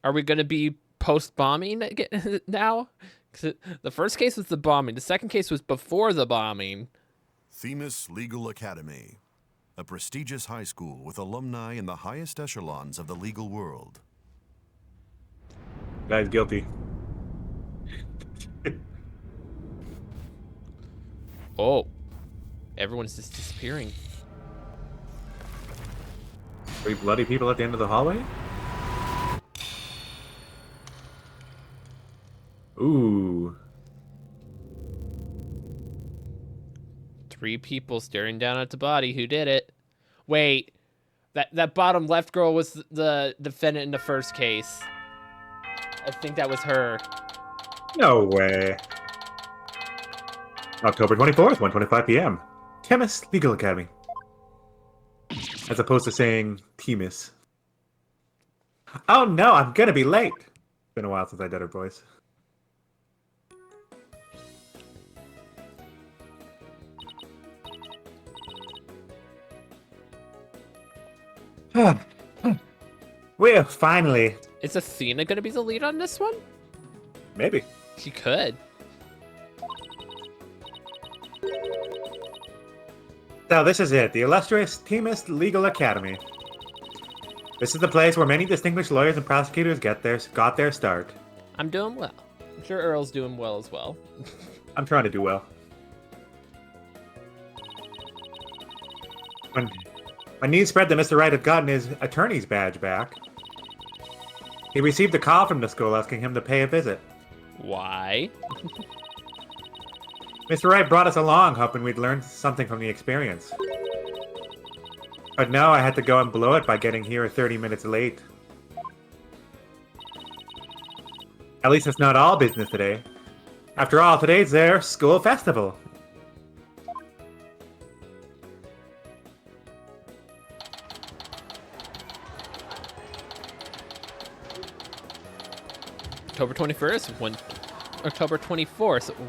Are we going to be post-bombing now? 'Cause the first case was the bombing. The second case was before the bombing. Themis Legal Academy, a prestigious high school with alumni in the highest echelons of the legal world. Guy's guilty. Oh. Everyone's just disappearing. 3 bloody people at the end of the hallway? Ooh. 3 people staring down at the body. Who did it? Wait. That bottom left girl was the defendant in the first case. I think that was her. No way. October 24th, 1:25 p.m. Themis Legal Academy. As opposed to saying Themis. Oh no, I'm gonna be late. It's been a while since I did her voice. Well, finally. Is Athena going to be the lead on this one? Maybe. She could. So this is it, the illustrious Themis Legal Academy. This is the place where many distinguished lawyers and prosecutors got their start. I'm doing well. I'm sure Earl's doing well as well. I'm trying to do well. When news spread that Mr. Wright had gotten his attorney's badge back, he received a call from the school asking him to pay a visit. Why? Mr. Wright brought us along, hoping we'd learn something from the experience. But no, I had to go and blow it by getting here 30 minutes late. At least it's not all business today. After all, today's their school festival. October 24th,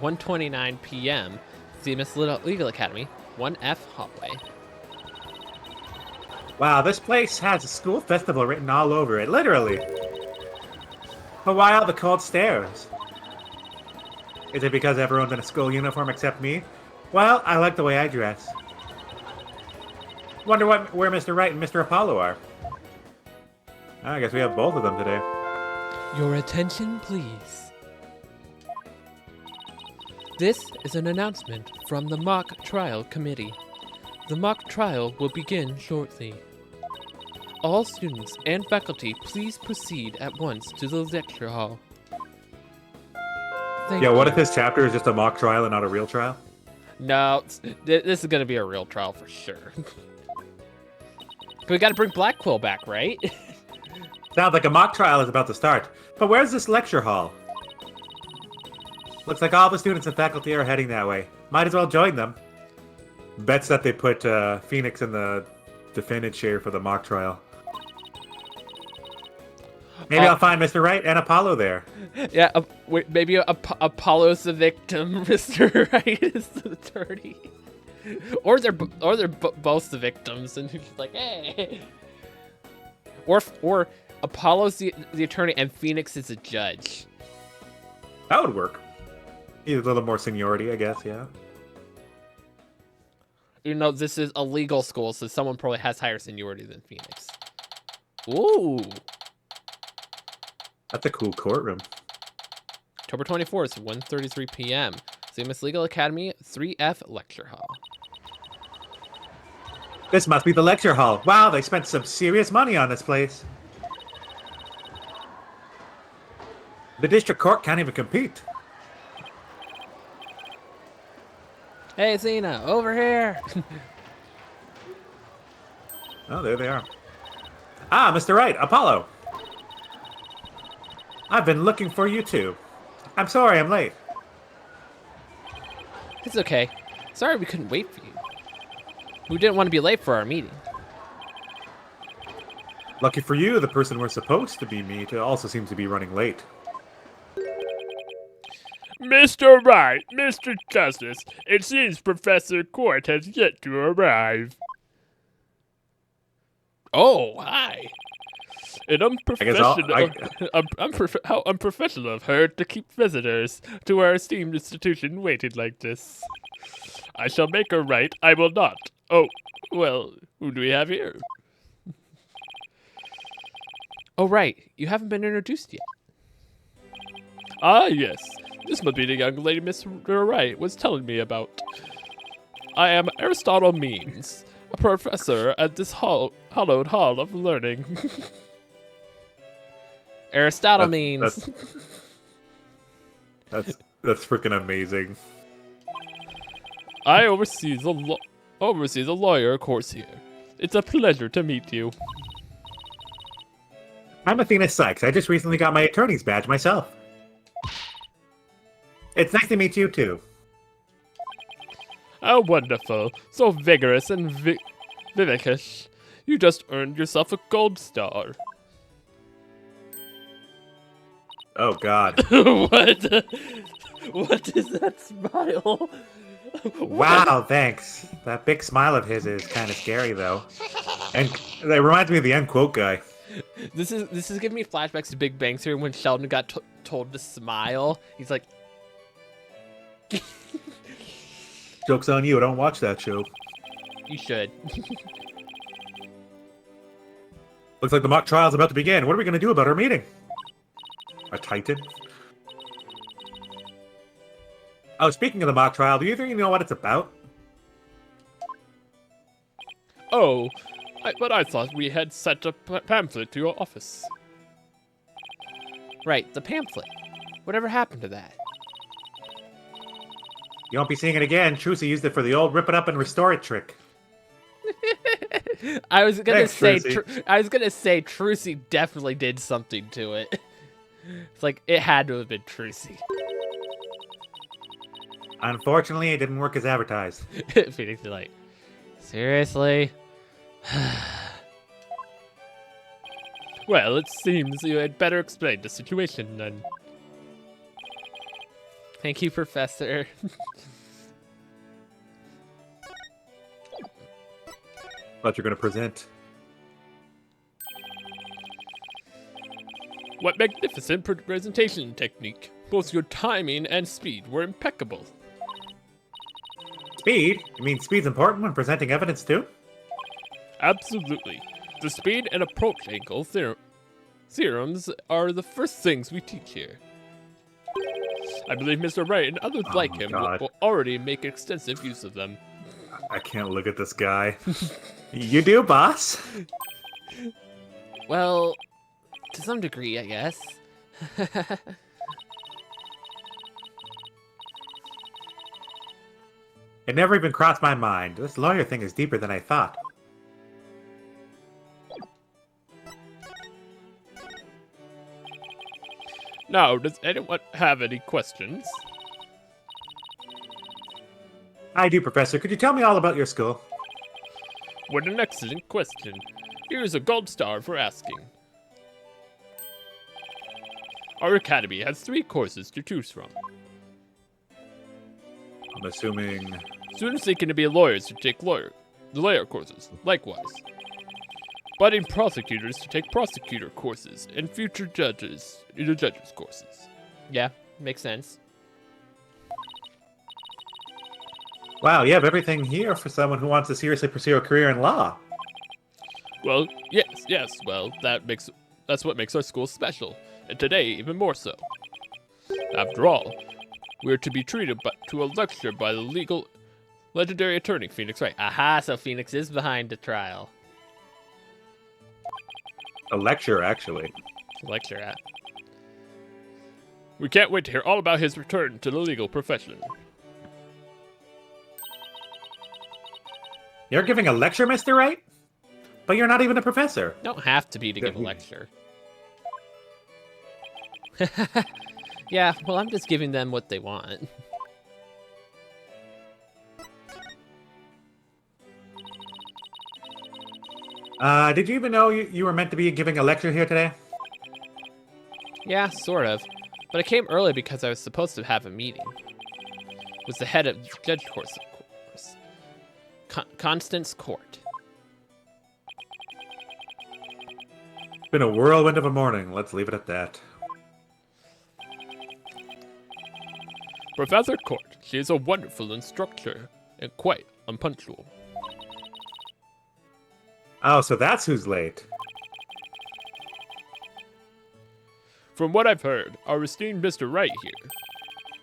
1:29 p.m. Themis Legal Academy, 1F hallway. Wow, this place has a school festival written all over it, literally. But why all the cold stares? Is it because everyone's in a school uniform except me? Well, I like the way I dress. Wonder where Mr. Wright and Mr. Apollo are. I guess we have both of them today. Your attention, please. This is an announcement from the mock trial committee. The mock trial will begin shortly. All students and faculty, please proceed at once to the lecture hall. Thank Yeah, what you. if this chapter is just a mock trial and not a real trial? No, this is going to be a real trial for sure. We got to bring Black Quill back, right? Sounds like a mock trial is about to start. But where's this lecture hall? Looks like all the students and faculty are heading that way. Might as well join them. Bets that they put Phoenix in the defendant chair for the mock trial. Maybe I'll find Mr. Wright and Apollo there. Yeah, wait, maybe Apollo's the victim, Mr. Wright is the attorney. Or they're both the victims, and he's like, hey. Or Apollo's the attorney and Phoenix is a judge. That would work. Need a little more seniority, I guess, yeah. You know, this is a legal school, so someone probably has higher seniority than Phoenix. Ooh. That's a cool courtroom. October 24th, 1:33 p.m. Themis Legal Academy, 3F Lecture Hall. This must be the lecture hall. Wow, they spent some serious money on this place. The district court can't even compete. Hey, Zena, over here. Oh, there they are. Ah, Mr. Wright, Apollo. I've been looking for you too. I'm sorry I'm late. It's okay. Sorry we couldn't wait for you. We didn't want to be late for our meeting. Lucky for you, the person we're supposed to be meet also seems to be running late. Mr. Wright, Mr. Justice, it seems Professor Court has yet to arrive. Oh, hi. And I guess I'll- how unprofessional of her to keep visitors to our esteemed institution waiting like this. I shall make her right. I will not. Oh, well, who do we have here? Oh, right. You haven't been introduced yet. Ah, yes. This must be the young lady Mr. Wright was telling me about. I am Aristotle Means, a professor at this hallowed hall of learning. Aristotle means. That's freaking amazing. I oversee the lawyer course here. It's a pleasure to meet you. I'm Athena Sykes. I just recently got my attorney's badge myself. It's nice to meet you, too. How wonderful. So vigorous and vivacious. You just earned yourself a gold star. Oh, God. What? What is that smile? Wow, thanks. That big smile of his is kind of scary, though. And that reminds me of the unquote guy. This is giving me flashbacks to Big Bang Theory when Sheldon got told to smile. He's like, Joke's on you, I don't watch that show. you should. Looks like the mock trial's about to begin. What are we going to do about our meeting? A titan? Oh, speaking of the mock trial, do either of you know what it's about? Oh, but I thought we had sent a pamphlet to your office. Right, the pamphlet. Whatever happened to that? You won't be seeing it again. Trucy used it for the old rip it up and restore it trick. I was gonna Thanks, say, Trucy. Trucy definitely did something to it. It's like it had to have been Trucy. Unfortunately, it didn't work as advertised. Phoenix is like, seriously? Well, it seems you had better explain the situation then. Thank you, Professor. Thought you're going to present. What magnificent presentation technique. Both your timing and speed were impeccable. Speed? You mean speed's important when presenting evidence too? Absolutely. The speed and approach angle theorems are the first things we teach here. I believe Mr. Wright and others like him will already make extensive use of them. I can't look at this guy. You do, boss? Well, to some degree, I guess. It never even crossed my mind. This lawyer thing is deeper than I thought. Now, does anyone have any questions? I do, Professor. Could you tell me all about your school? What an excellent question. Here's a gold star for asking. Our academy has 3 courses to choose from. I'm assuming... Students seeking to be lawyers to take the lawyer courses, likewise. Budding prosecutors to take prosecutor courses, and future judges, the judges courses. Yeah, makes sense. Wow, you have everything here for someone who wants to seriously pursue a career in law. Well, yes, well, that's what makes our school special, and today even more so. After all, we're to be treated to a lecture by the legendary attorney Phoenix Wright. Aha, so Phoenix is behind the trial. A lecture, actually. Lecture at. We can't wait to hear all about his return to the legal profession. You're giving a lecture, Mr. Wright? But you're not even a professor. Don't have to be to give a lecture. Yeah, well, I'm just giving them what they want. Did you even know you were meant to be giving a lecture here today? Yeah, sort of. But I came early because I was supposed to have a meeting. It was the head of judge course, of course. Constance Court. Been a whirlwind of a morning. Let's leave it at that. Professor Court, she is a wonderful instructor and quite unpunctual. Oh, so that's who's late. From what I've heard, our esteemed Mr. Wright here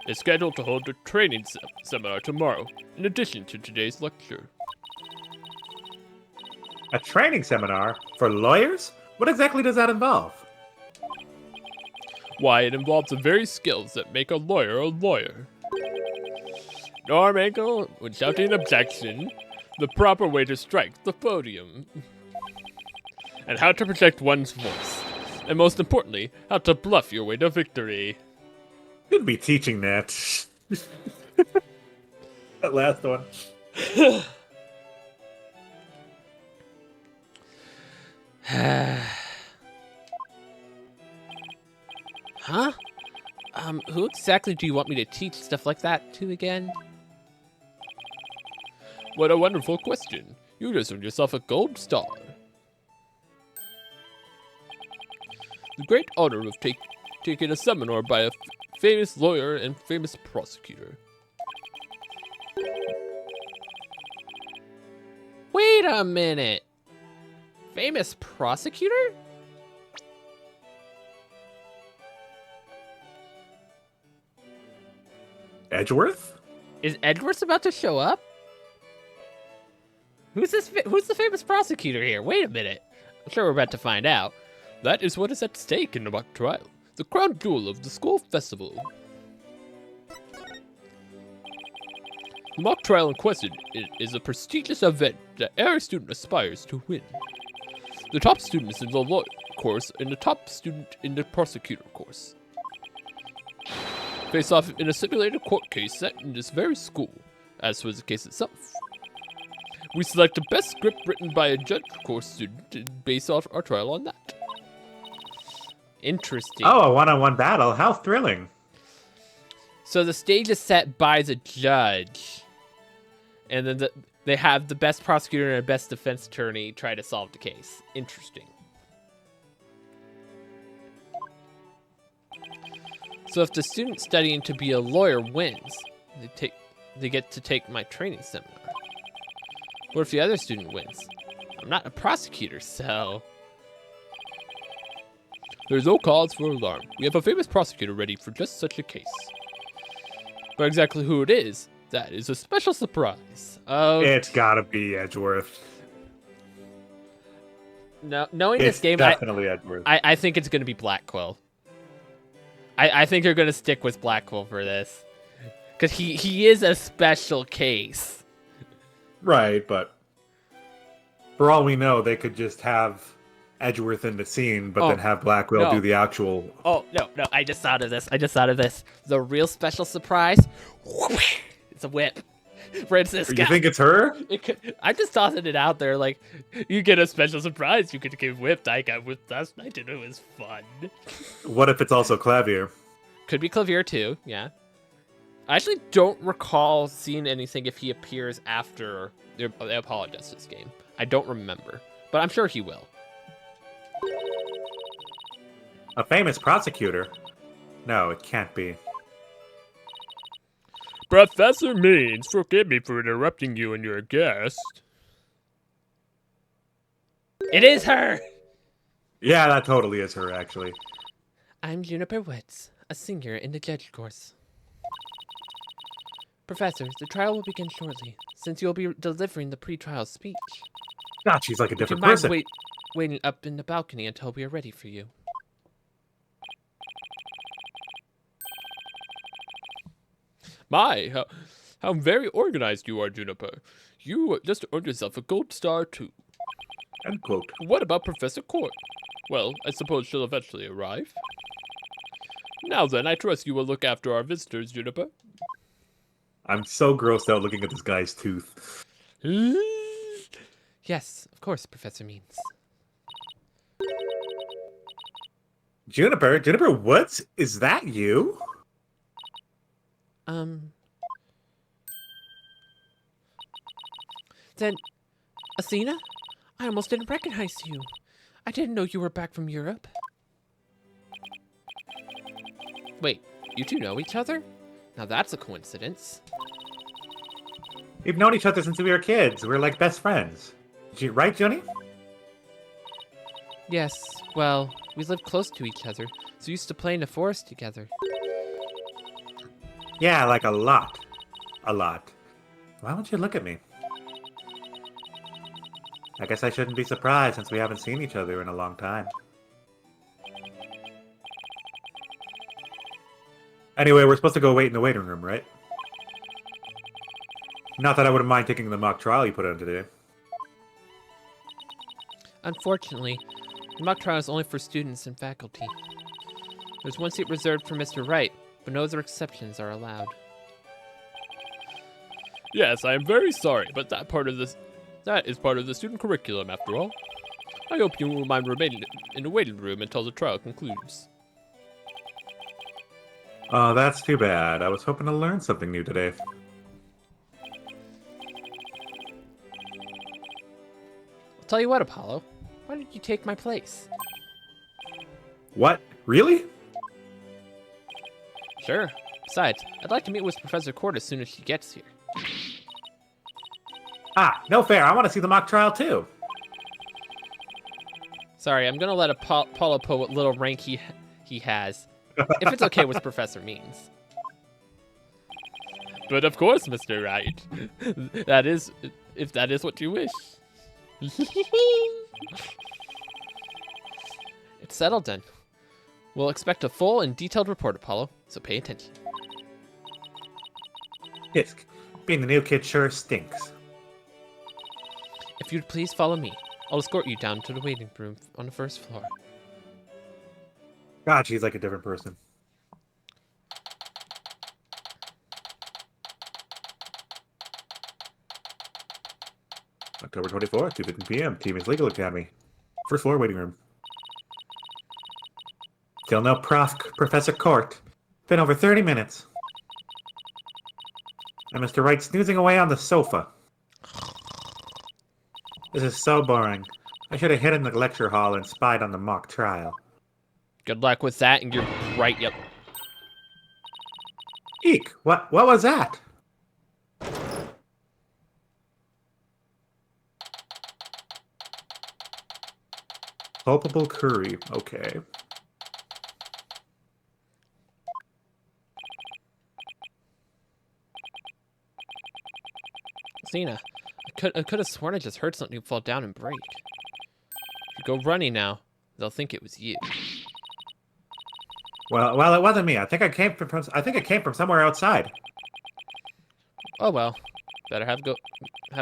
is scheduled to hold a training seminar tomorrow, in addition to today's lecture. A training seminar? For lawyers? What exactly does that involve? Why, it involves the very skills that make a lawyer a lawyer. Norm Ankle, when shouting objection, the proper way to strike the podium. And how to protect one's voice. And most importantly, how to bluff your way to victory. You'd be teaching that. That last one. Huh? Who exactly do you want me to teach stuff like that to again? What a wonderful question. You just earned yourself a gold star. The great honor of taking a seminar by a famous lawyer and famous prosecutor. Wait a minute. Famous prosecutor? Edgeworth? Is Edgeworth about to show up? Who's the famous prosecutor here? Wait a minute. I'm sure we're about to find out. That is what is at stake in the mock trial, the crown jewel of the school festival. The mock trial in question is a prestigious event that every student aspires to win. The top student is in the law course and the top student in the prosecutor course face off in a simulated court case set in this very school, as was the case itself. We select the best script written by a judge course student and base off our trial on that. Interesting. Oh, a one-on-one battle. How thrilling. So the stage is set by the judge. And then they have the best prosecutor and a best defense attorney try to solve the case. Interesting. So if the student studying to be a lawyer wins, they get to take my training seminar. What if the other student wins? I'm not a prosecutor, so... There's no cause for alarm. We have a famous prosecutor ready for just such a case. But exactly who it is, that is a special surprise. It's gotta be Edgeworth. No, knowing It's this game, definitely Edgeworth. I think it's going to be Black Quill. I think they're going to stick with Black Quill for this. Because he is a special case. Right, but for all we know, they could just have Edgeworth in the scene, but then have Blackwell do the actual... Oh, no, I just thought of this. The real special surprise, it's a whip. Francisca. You think it's her? I just tossed it out there, like, you get a special surprise, you could get whipped. I got whipped last night and it was fun. What if it's also Clavier? Could be Clavier too, yeah. I actually don't recall seeing anything if he appears after the Apollo Justice game. I don't remember, but I'm sure he will. A famous prosecutor? No, it can't be. Professor Means, forgive me for interrupting you and your guest. It is her! Yeah, that totally is her, actually. I'm Juniper Woods, a senior in the judge course. Professor, the trial will begin shortly, since you'll be delivering the pre-trial speech. God, she's like a different Would you person. mind waiting up in the balcony until we are ready for you? My, how very organized you are, Juniper. You just earned yourself a gold star, too. End quote. What about Professor Court? Well, I suppose she'll eventually arrive. Now then, I trust you will look after our visitors, Juniper. I'm so grossed out looking at this guy's tooth. Yes, of course, Professor Means. Juniper Woods? Is that you? Then, Athena? I almost didn't recognize you. I didn't know you were back from Europe. Wait, you two know each other? Now that's a coincidence. We've known each other since we were kids. We're like best friends. Right, Johnny? Yes, well, we lived close to each other, so we used to play in the forest together. Yeah, like a lot. A lot. Why won't you look at me? I guess I shouldn't be surprised since we haven't seen each other in a long time. Anyway, we're supposed to go wait in the waiting room, right? Not that I wouldn't mind taking the mock trial you put on today. Unfortunately, the mock trial is only for students and faculty. There's one seat reserved for Mr. Wright, but no other exceptions are allowed. Yes, I am very sorry, but that is part of the student curriculum after all. I hope you will mind remaining in the waiting room until the trial concludes. Oh, that's too bad. I was hoping to learn something new today. I'll tell you what, Apollo. Why did you take my place? What? Really? Sure. Besides, I'd like to meet with Professor Court as soon as she gets here. Ah, no fair. I want to see the mock trial too. Sorry, I'm gonna let Apollo put what little rank he has. If it's okay with Professor Means. But of course, Mr. Wright. That is, if that is what you wish. It's settled then. We'll expect a full and detailed report, Apollo, so pay attention. Hisk, being the new kid sure stinks. If you'd please follow me, I'll escort you down to the waiting room on the first floor. God, she's like a different person. October 24th, 2:50 p.m. Team is Legal Academy. First floor waiting room. Still no Professor Court. Been over 30 minutes. And Mr. Wright snoozing away on the sofa. This is so boring. I should have hid in the lecture hall and spied on the mock trial. Good luck with that, and you're right, yep. Eek! What was that? Culpable curry. Okay. Xena, I could have sworn I just heard something fall down and break. If you go running now, they'll think it was you. Well, it wasn't me. I think it came from somewhere outside. Oh well, better have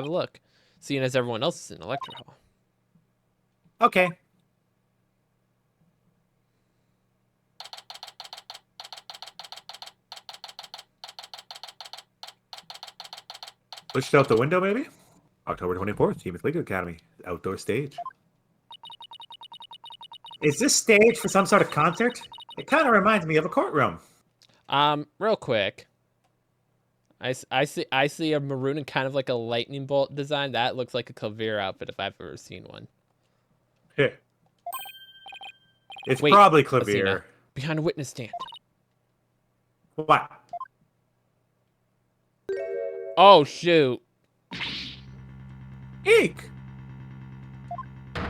a look, seeing as everyone else is in the lecture hall. Okay. Pushed out the window, maybe? October 24th, Team Legal Academy. Outdoor stage. Is this stage for some sort of concert? It kind of reminds me of a courtroom. Real quick. I see a maroon and kind of like a lightning bolt design. That looks like a Clavier outfit if I've ever seen one. Here. It's Wait, probably Athena, Clavier. behind a witness stand. What? Oh, shoot. Eek! And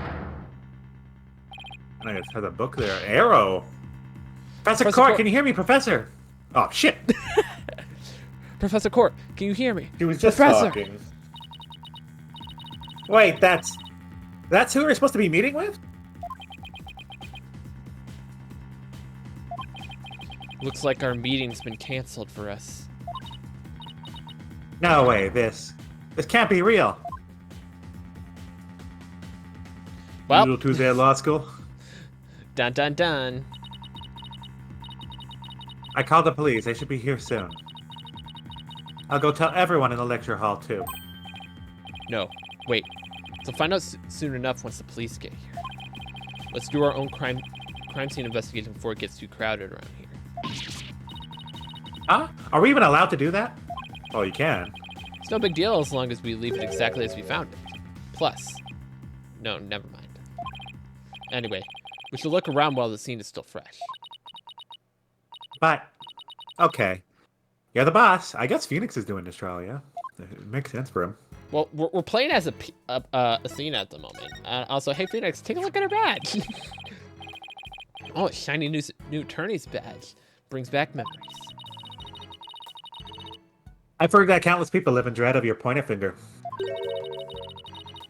I just have a book there. Arrow! Professor Court, can you hear me, Professor? Oh, shit! Professor Court, can you hear me? He was just Professor. talking. Wait, that's who we're supposed to be meeting with? Looks like our meeting's been canceled for us. No way, this can't be real. Well, Usual Tuesday at law school. dun dun dun. I called the police. They should be here soon. I'll go tell everyone in the lecture hall, too. No, wait. So find out soon enough once the police get here. Let's do our own crime scene investigation before it gets too crowded around here. Huh? Are we even allowed to do that? Oh, you can. It's no big deal as long as we leave it exactly as we found it. Plus, no, never mind. Anyway, we should look around while the scene is still fresh. But, okay. You're the boss. I guess Phoenix is doing this trial, yeah? It makes sense for him. Well, we're playing as Athena at the moment. Also, hey Phoenix, take a look at her badge. Oh, a shiny new attorney's badge. Brings back memories. I've heard that countless people live in dread of your pointer finger.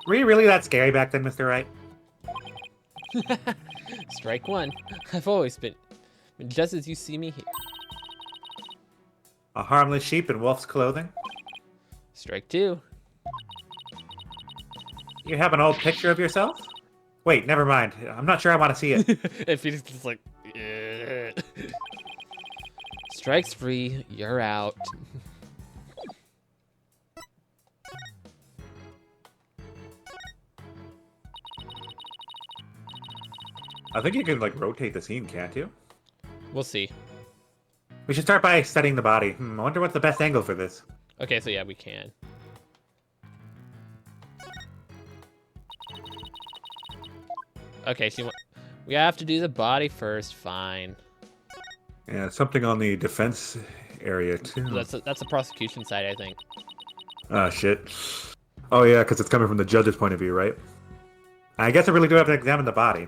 Were you really that scary back then, Mr. Wright? Strike one. I've always been just as you see me here. A harmless sheep in wolf's clothing? Strike two. You have an old picture of yourself? Wait, never mind. I'm not sure I want to see it. And Phoenix is like, yeah. Strikes free. You're out. I think you can, like, rotate the scene, can't you? We'll see. We should start by studying the body. I wonder what's the best angle for this. Okay, so yeah, we can. Okay, we have to do the body first. Fine. Yeah, something on the defense area, too. That's the prosecution side, I think. Ah, shit. Oh, yeah, because it's coming from the judge's point of view, right? I guess I really do have to examine the body.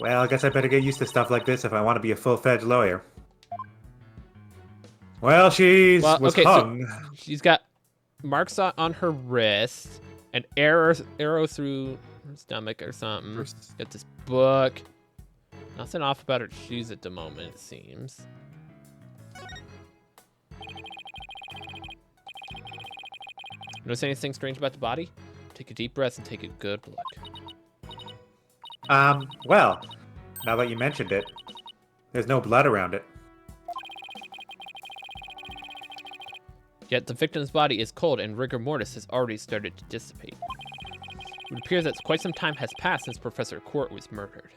Well, I guess I better get used to stuff like this if I want to be a full-fledged lawyer. Well, was hung. So she's got marks on her wrist, an arrow through her stomach or something. Got this book. Nothing off about her shoes at the moment, it seems. Notice anything strange about the body? Take a deep breath and take a good look. Well, now that you mentioned it, there's no blood around it. Yet the victim's body is cold and rigor mortis has already started to dissipate. It would appear that quite some time has passed since Professor Court was murdered.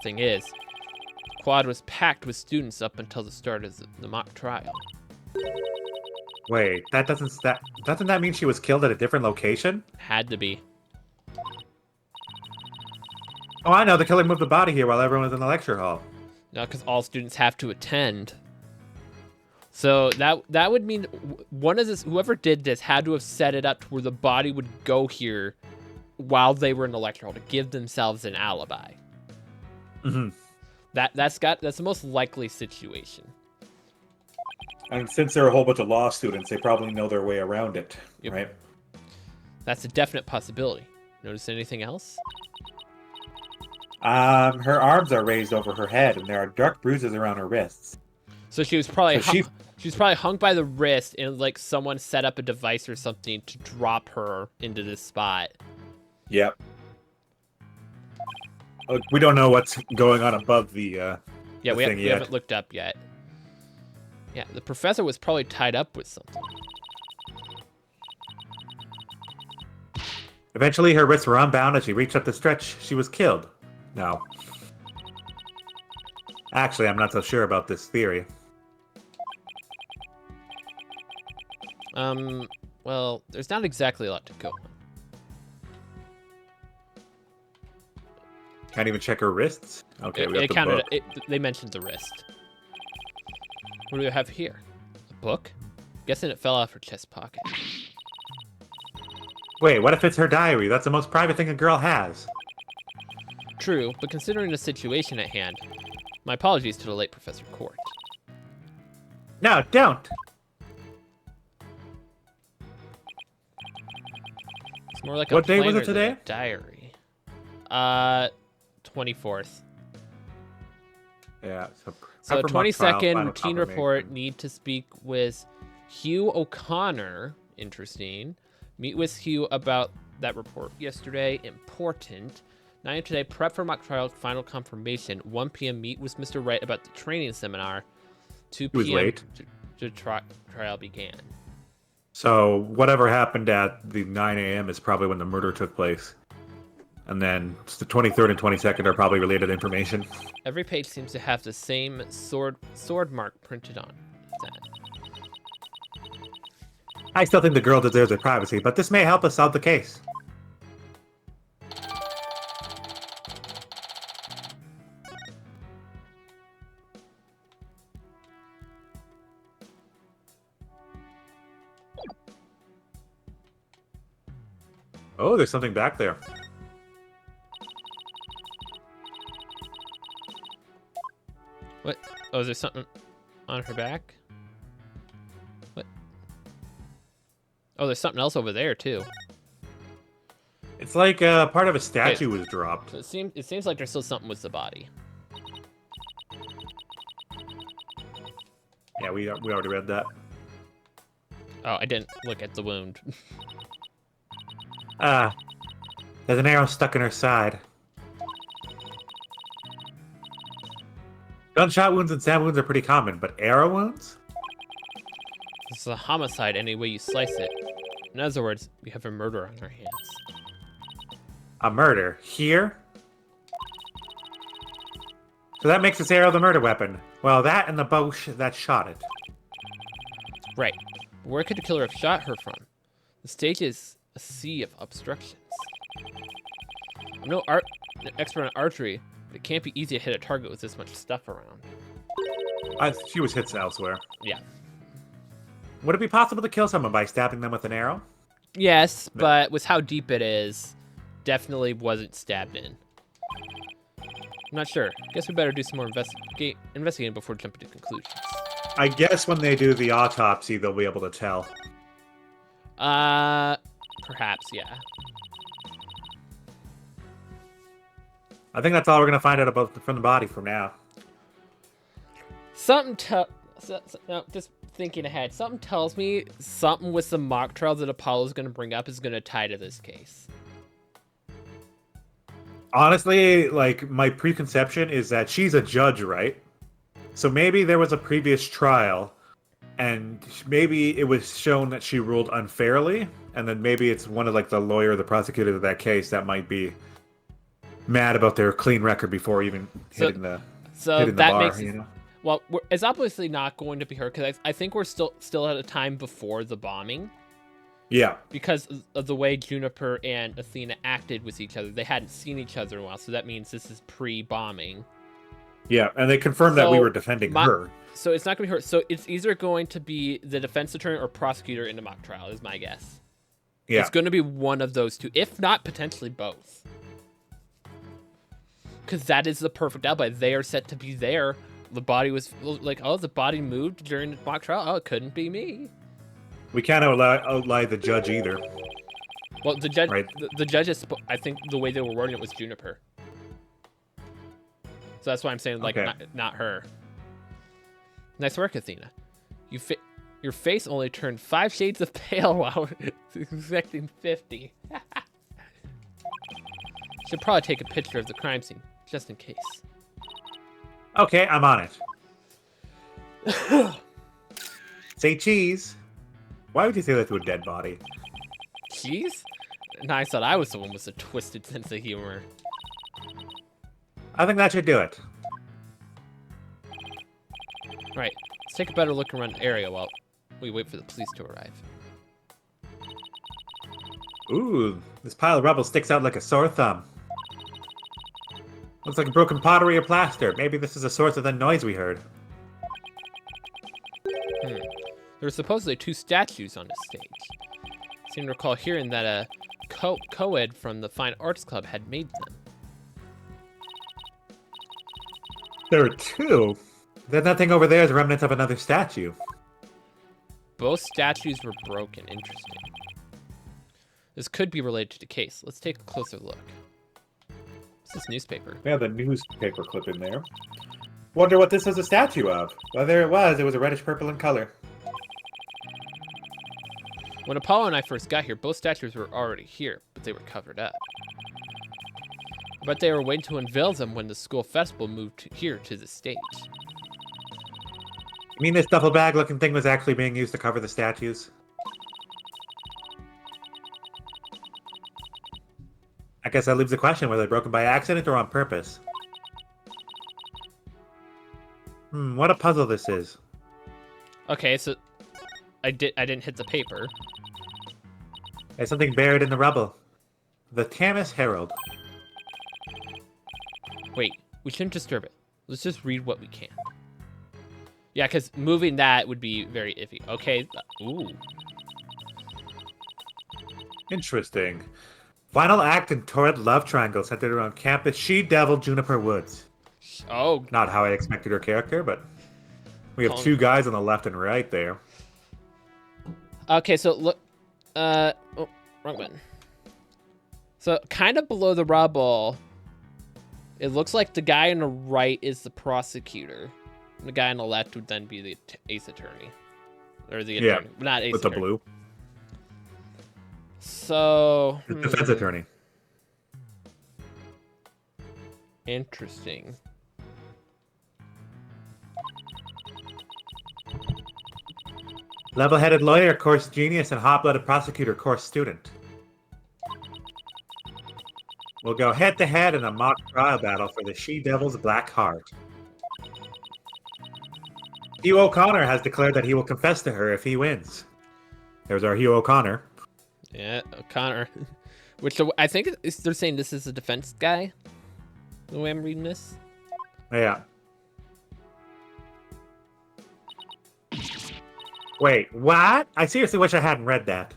Thing is, the quad was packed with students up until the start of the mock trial. Wait, doesn't that mean she was killed at a different location? Had to be. Oh, I know. The killer moved the body here while everyone was in the lecture hall. No, because all students have to attend. So that would mean whoever did this had to have set it up to where the body would go here while they were in the lecture hall to give themselves an alibi. Mm-hmm. That's the most likely situation. And since there are a whole bunch of law students, they probably know their way around it, Yep. right? That's a definite possibility. Notice anything else? Her arms are raised over her head, and there are dark bruises around her wrists. So she was probably she was probably hung by the wrist, and like someone set up a device or something to drop her into this spot. Yep. We don't know what's going on above the yeah, we thing yet. haven't looked up yet. Yeah, the professor was probably tied up with something. Eventually, her wrists were unbound as she reached up to stretch. She was killed. No. Actually, I'm not so sure about this theory. Well, there's not exactly a lot to go on. Can't even check her wrists? Okay, we got the book. They mentioned the wrist. What do we have here? A book? Guessing it fell off her chest pocket. Wait, what if it's her diary? That's the most private thing a girl has. True, but considering the situation at hand, my apologies to the late Professor Court. No, don't! It's more like what a day was planner it today? than a diary. 24th. Yeah, So for mock trial, 22nd, final routine report, confirmation. need to speak with Hugh O'Connor. Interesting. Meet with Hugh about that report yesterday. Important. 9 today, prep for mock trial, final confirmation. 1 p.m. meet with Mr. Wright about the training seminar. 2 He was p.m. late. Trial began. So whatever happened at the 9 a.m. is probably when the murder took place. And then the 23rd and 22nd are probably related information. Every page seems to have the same sword mark printed on it. I still think the girl deserves her privacy, but this may help us solve the case. Oh, there's something back there. What? Oh, is there something on her back? What? Oh, there's something else over there too. It's like part of a statue was dropped. So it seems like there's still something with the body. Yeah, we already read that. Oh, I didn't look at the wound. Ah, there's an arrow stuck in her side. Gunshot wounds and stab wounds are pretty common, but arrow wounds? This is a homicide any way you slice it. In other words, we have a murder on our hands. A murder? Here? So that makes this arrow the murder weapon. Well, that and the bow that shot it. Right. But where could the killer have shot her from? The stage is a sea of obstructions. I'm no expert on archery, but it can't be easy to hit a target with this much stuff around. She was hit elsewhere. Yeah. Would it be possible to kill someone by stabbing them with an arrow? Yes, but with how deep it is, definitely wasn't stabbed in. I'm not sure. Guess we better do some more investigating before jumping to conclusions. I guess when they do the autopsy, they'll be able to tell. Perhaps, yeah. I think that's all we're going to find out about from the body for now. Just thinking ahead, something tells me something with the mock trial that Apollo's going to bring up is going to tie to this case. Honestly, like, my preconception is that she's a judge, right? So maybe there was a previous trial, and maybe it was shown that she ruled unfairly, and then maybe it's one of, like, the lawyer or the prosecutor of that case that might be mad about their clean record before even hitting the bar, makes you know? Well, it's obviously not going to be her, because I think we're still at a time before the bombing. Yeah. Because of the way Juniper and Athena acted with each other. They hadn't seen each other in a while, so that means this is pre-bombing. Yeah, and they confirmed that we were defending her. So it's not going to be her. So it's either going to be the defense attorney or prosecutor in the mock trial, is my guess. Yeah. It's going to be one of those two, if not potentially both. Because that is the perfect alibi. They are set to be there. The body was like, oh, the body moved during the mock trial. Oh, it couldn't be me. We can't outlie the judge either. Well, the judge, right. the judge is, I think the way they were wording it was Juniper. So that's why I'm saying, like, okay. not her. Nice work, Athena. Your face only turned 5 shades of pale while expecting 50. Should probably take a picture of the crime scene, just in case. Okay, I'm on it. Say cheese. Why would you say that to a dead body? Cheese? And I thought I was the one with a twisted sense of humor. I think that should do it. Right. Let's take a better look around the area while we wait for the police to arrive. Ooh, this pile of rubble sticks out like a sore thumb. Looks like broken pottery or plaster. Maybe this is the source of the noise we heard. There were supposedly 2 statues on the stage. I seem to recall hearing that a co-ed from the Fine Arts Club had made them. There are 2? Then that thing over there is remnants of another statue. Both statues were broken. Interesting. This could be related to the case. Let's take a closer look. What's this newspaper? We have the newspaper clip in there. Wonder what this is a statue of. Well, there it was a reddish purple in color. When Apollo and I first got here, both statues were already here, but they were covered up. But they were waiting to unveil them when the school festival moved here to the stage. You mean this duffel bag looking thing was actually being used to cover the statues? I guess that leaves the question whether they're broken by accident or on purpose. What a puzzle this is. Okay, so I didn't hit the paper. There's something buried in the rubble. The Tamis Herald. Wait, we shouldn't disturb it. Let's just read what we can. Yeah, because moving that would be very iffy. Okay, ooh. Interesting. Final act in torrid love triangle centered around campus She-Devil Juniper Woods. Oh, Not how I expected her character, but we have Calling- 2 guys on the left and right there. Okay, so look. Oh, wrong button. So, kind of below the rubble, it looks like the guy on the right is the prosecutor. And the guy on the left would then be the ace attorney. Or the attorney. Not ace With the attorney. blue. So. The defense attorney. Interesting. Level-headed lawyer, course genius, and hot-blooded prosecutor, course student. We'll go head-to-head in a mock trial battle for the She-Devil's Black Heart. Hugh O'Connor has declared that he will confess to her if he wins. There's our Hugh O'Connor. Yeah, O'Connor. Which I think they're saying this is a defense guy. The way I'm reading this. Yeah. Wait, what? I seriously wish I hadn't read that.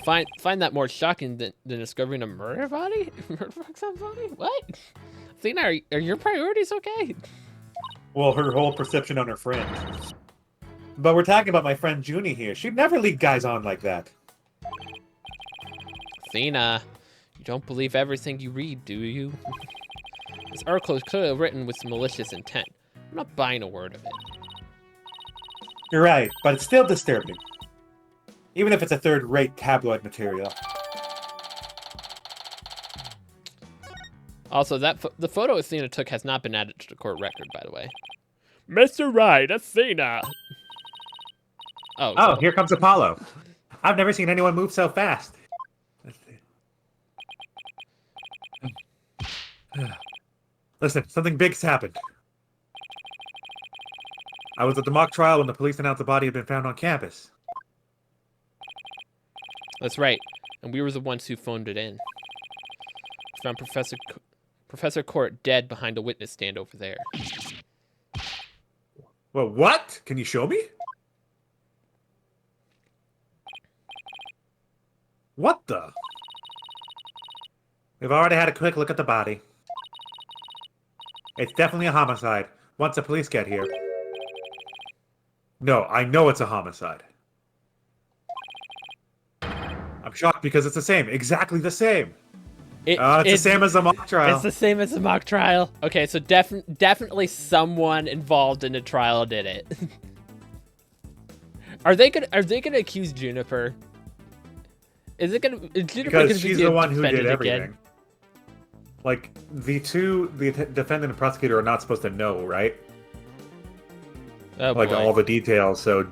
Find that more shocking than discovering a murder body? Murder body? What? Athena, are your priorities okay? Well, her whole perception on her friend. But we're talking about my friend Junie here. She'd never lead guys on like that. Athena, you don't believe everything you read, do you? This article is clearly written with malicious intent. I'm not buying a word of it. You're right, but it's still disturbing. Even if it's a third-rate tabloid material. Also, the photo Athena took has not been added to the court record, by the way. Mr. Right, Athena. Oh, here comes Apollo. I've never seen anyone move so fast. Listen, something big's happened. I was at the mock trial when the police announced the body had been found on campus. That's right, and we were the ones who phoned it in. We found Professor Court dead behind a witness stand over there. Well, what? Can you show me? What the? We've already had a quick look at the body. It's definitely a homicide, once the police get here. No, I know it's a homicide. I'm shocked because it's the same. Exactly the same. It's the same as the mock trial. It's the same as the mock trial. Okay, so definitely someone involved in the trial did it. Are they gonna accuse Juniper? Is Juniper because she's the one who did everything. Again? Like the defendant and prosecutor are not supposed to know, right? Oh, like boy. all the details. So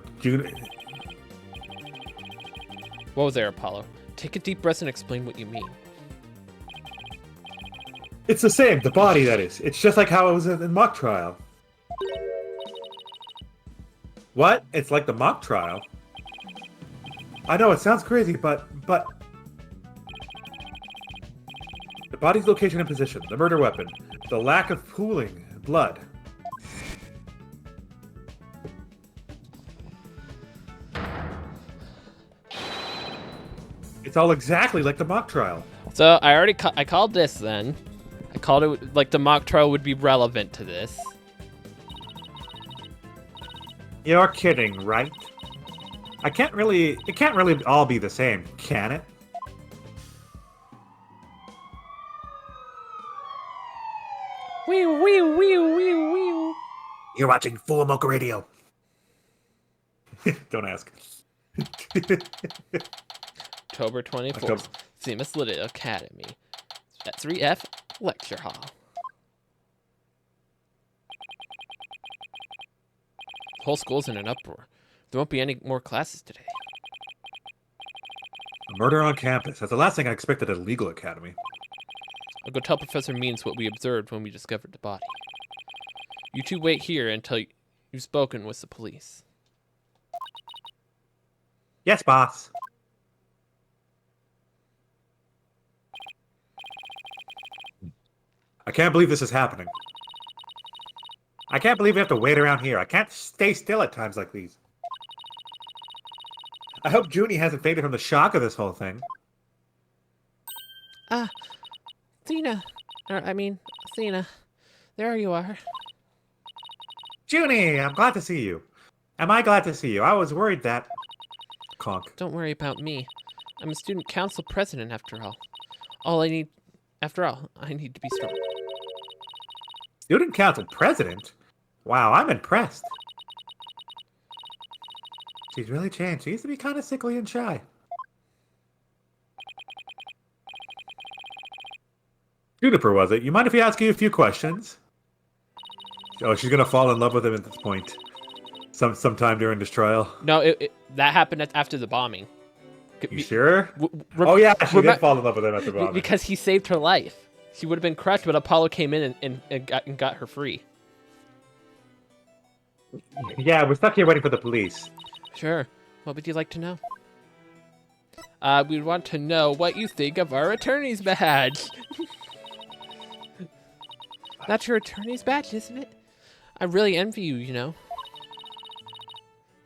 What was there, Apollo? Take a deep breath and explain what you mean. It's the same. The body, that is. It's just like how it was in the mock trial. What? It's like the mock trial? I know, it sounds crazy, but... The body's location and position, the murder weapon, the lack of pooling blood. It's all exactly like the mock trial. So I called this then. I called it like the mock trial would be relevant to this. You're kidding, right? It can't really all be the same, can it? Wee wee wee wee wee. You're watching Full Mocha Radio. Don't ask. October 24th, Seamus Little Academy. At 3F Lecture Hall. The whole school's in an uproar. There won't be any more classes today. A murder on campus. That's the last thing I expected at a legal academy. I'll go tell Professor Means what we observed when we discovered the body. You two wait here until you've spoken with the police. Yes, boss. I can't believe this is happening. I can't believe we have to wait around here. I can't stay still at times like these. I hope Junie hasn't faded from the shock of this whole thing. Ah, Athena. Athena. There you are. Junie, I'm glad to see you. Am I glad to see you? I was worried that... Conk. Don't worry about me. I'm a student council president after all. I need to be strong. Student council president? Wow, I'm impressed. She's really changed. She used to be kind of sickly and shy. Juniper, was it? You mind if we ask you a few questions? Oh, she's gonna fall in love with him at this point. Sometime during this trial. No, that happened after the bombing. You sure? Oh yeah, she did fall in love with him at the bombing. Because he saved her life. She would have been crushed, but Apollo came in and got her free. Yeah, we're stuck here waiting for the police. Sure. What would you like to know? We'd want to know what you think of our attorney's badge. That's your attorney's badge, isn't it? I really envy you, you know.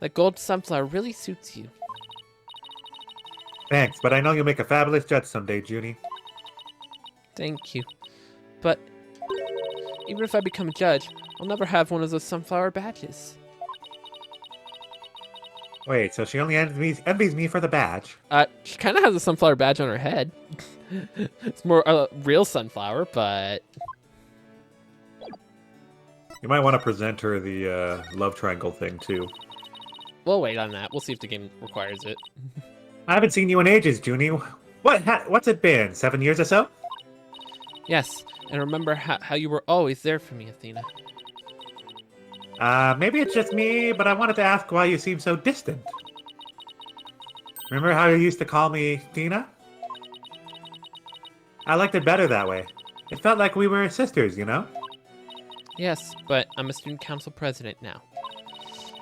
That gold sunflower really suits you. Thanks, but I know you'll make a fabulous judge someday, Junie. Thank you. But even if I become a judge, I'll never have one of those sunflower badges. Wait, so she only envies me for the badge? She kind of has a sunflower badge on her head. It's more a real sunflower, but... You might want to present her the love triangle thing, too. We'll wait on that. We'll see if the game requires it. I haven't seen you in ages, Junie. What's it been, 7 years or so? Yes, and remember how you were always there for me, Athena. Maybe it's just me, but I wanted to ask why you seem so distant. Remember how you used to call me Tina? I liked it better that way. It felt like we were sisters, you know? Yes, but I'm a student council president now.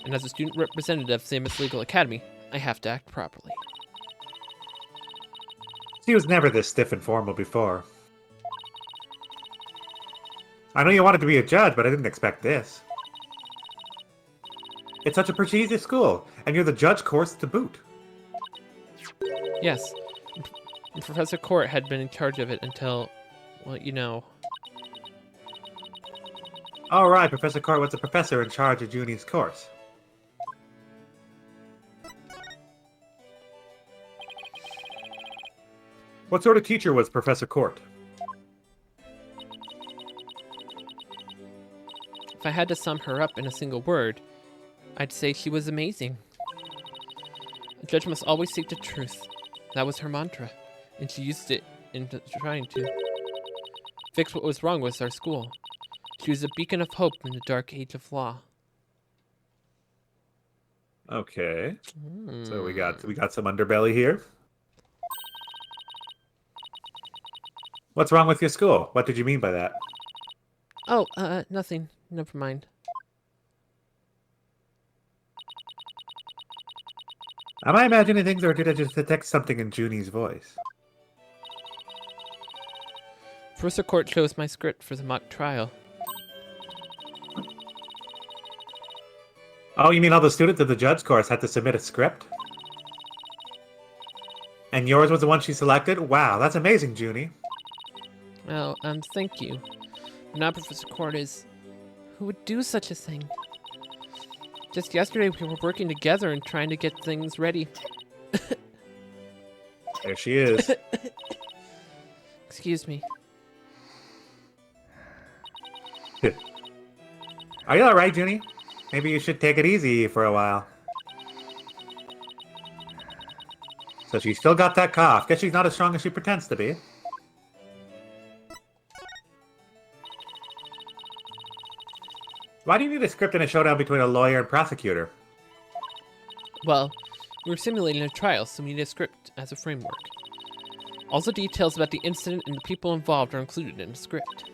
And as a student representative of Samus Legal Academy, I have to act properly. She was never this stiff and formal before. I know you wanted to be a judge, but I didn't expect this. It's such a prestigious school, and you're the judge course to boot. Yes, and Professor Court had been in charge of it until, well, you know. All right, Professor Court was the professor in charge of Junie's course. What sort of teacher was Professor Court? If I had to sum her up in a single word, I'd say she was amazing. A judge must always seek the truth. That was her mantra, and she used it in trying to fix what was wrong with our school. She was a beacon of hope in the dark age of law. Okay. So we got some underbelly here. What's wrong with your school? What did you mean by that? Oh, nothing. Never mind. Am I imagining things, or did I just detect something in Junie's voice? Professor Court chose my script for the mock trial. Oh, you mean all the students of the judge course had to submit a script? And yours was the one she selected? Wow, that's amazing, Junie. Well, thank you. But now Professor Court is... Who would do such a thing? Just yesterday we were working together and trying to get things ready. There she is. Excuse me. Are you alright, Junie? Maybe you should take it easy for a while. So she's still got that cough. Guess she's not as strong as she pretends to be. Why do you need a script in a showdown between a lawyer and prosecutor? Well, we were simulating a trial, so we need a script as a framework. All the details about the incident and the people involved are included in the script.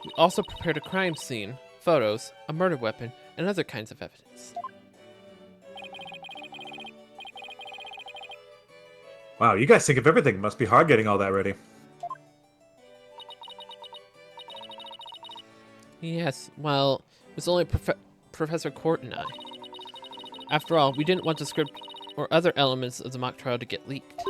We also prepared a crime scene, photos, a murder weapon, and other kinds of evidence. Wow, you guys think of everything. It must be hard getting all that ready. Yes, well, it was only Professor Court and I. After all, we didn't want the script or other elements of the mock trial to get leaked.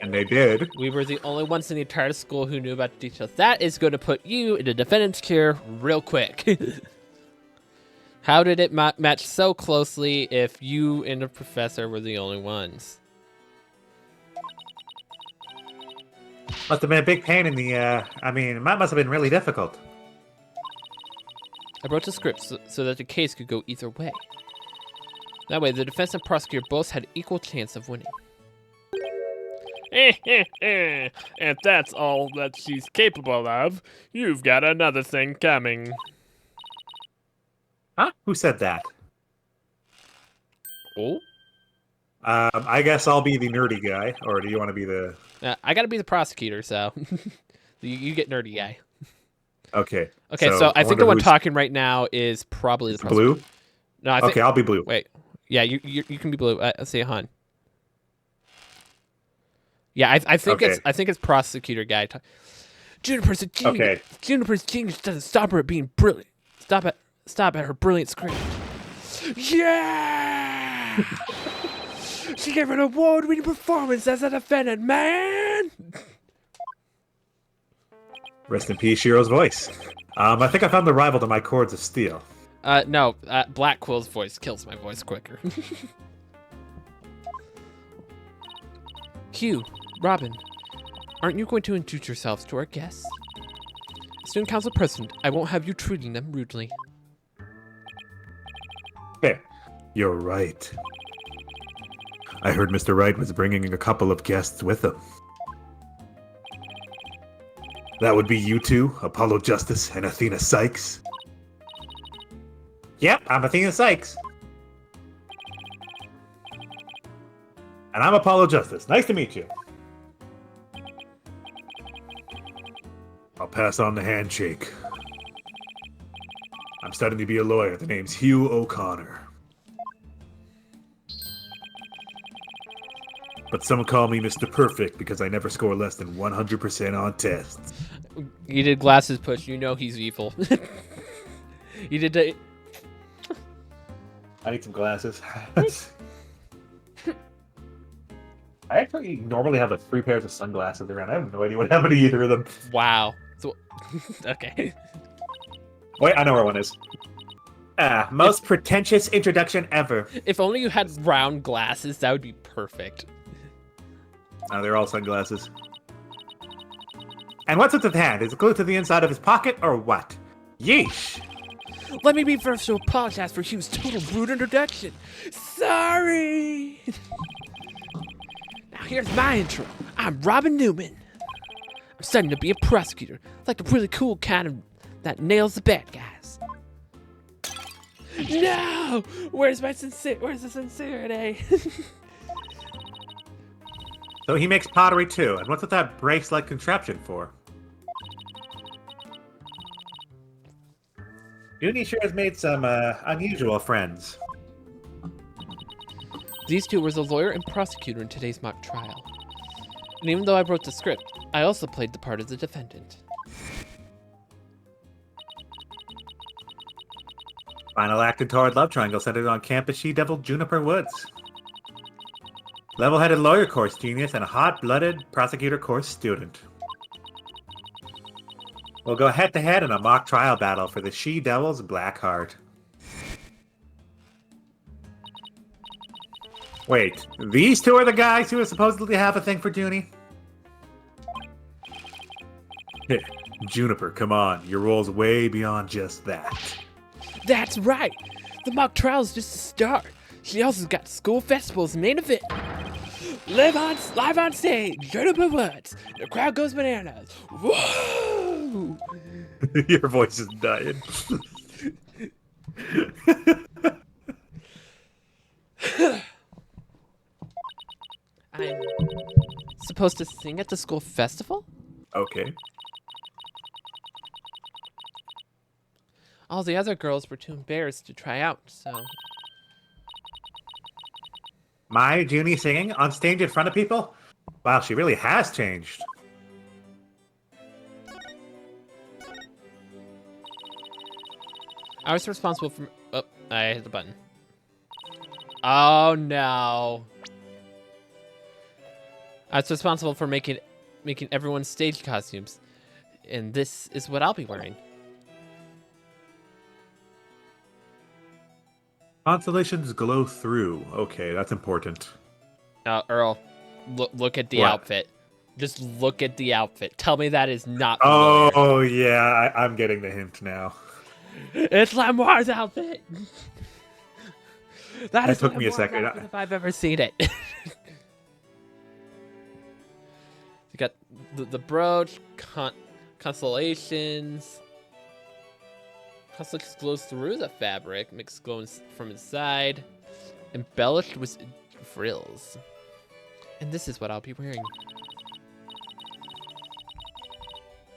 And they did. We were the only ones in the entire school who knew about the details. That is going to put you in the defendant's chair real quick. How did it match so closely if you and the professor were the only ones? Must have been a big pain in the, it must have been really difficult. I wrote the script so that the case could go either way. That way, the defense and prosecutor both had equal chance of winning. If that's all that she's capable of, you've got another thing coming. Huh? Who said that? Oh? I guess I'll be the nerdy guy, or do you want to be the... I gotta be the prosecutor, so you get nerdy guy. Okay. Okay, so I think the one talking right now is probably the prosecutor. Blue? No, I think... Okay, I'll be blue. Wait. Yeah, you can be blue. Let's see, hon. Yeah, I think it's prosecutor guy. Juniper's a genius. Okay. Juniper's genius doesn't stop her at being brilliant. Stop at her brilliant scream. Yeah! She gave an award-winning performance as a defendant, man. Rest in peace, Shiro's voice. I think I found the rival to my chords of steel. No, Black Quill's voice kills my voice quicker. Hugh, Robin, aren't you going to introduce yourselves to our guests? Student Council President, I won't have you treating them rudely. Okay, you're right. I heard Mr. Wright was bringing a couple of guests with him. That would be you two, Apollo Justice and Athena Sykes. Yep, I'm Athena Sykes. And I'm Apollo Justice. Nice to meet you. I'll pass on the handshake. I'm studying to be a lawyer. The name's Hugh O'Connor. But some call me Mr. Perfect because I never score less than 100% on tests. You did glasses push. You know he's evil. You did the... I need some glasses. I actually normally have 3 pairs of sunglasses around. I have no idea what happened to either of them. Wow. So, okay. Wait, I know where one is. Most pretentious introduction ever. If only you had round glasses, that would be perfect. They're all sunglasses. And what's with his hand? Is it glued to the inside of his pocket, or what? Yeesh! Let me be first to apologize for Hugh's total rude introduction. Sorry! Now here's my intro. I'm Robin Newman. I'm studying to be a prosecutor, like the really cool kind of that nails the bad guys. No! Where's the sincerity? So he makes pottery too, and what's with that brace-like contraption for? Uni sure has made some unusual friends. These two were the lawyer and prosecutor in today's mock trial. And even though I wrote the script, I also played the part of the defendant. Final act in Torrid Love Triangle centered on campus she-devil Juniper Woods. Level-headed lawyer course genius and a hot-blooded prosecutor course student. We'll go head-to-head in a mock trial battle for the she-devil's black heart. Wait, these two are the guys who supposedly have a thing for Junie? Juniper, come on. Your role's way beyond just that. That's right! The mock trial is just a start. She also got school festival's main event. Live on stage, Juniper Woods. The crowd goes bananas. Whoa! Your voice is dying. I'm supposed to sing at the school festival? Okay. All the other girls were too embarrassed to try out, so... My Junie singing on stage in front of people? Wow, she really has changed. I was responsible for... Oh, I hit the button. Oh, no. I was responsible for making everyone's stage costumes, and this is what I'll be wearing. Constellations glow through. Okay, that's important. Earl, look at the What? outfit. Just look at the outfit. Tell me that is not familiar. Oh, yeah, I'm getting the hint now. It's Lamoire's outfit. That took me a second. If I've ever seen it. You got the brooch, constellations. Constellations glows through the fabric, makes glowing from inside, embellished with frills. And this is what I'll be wearing.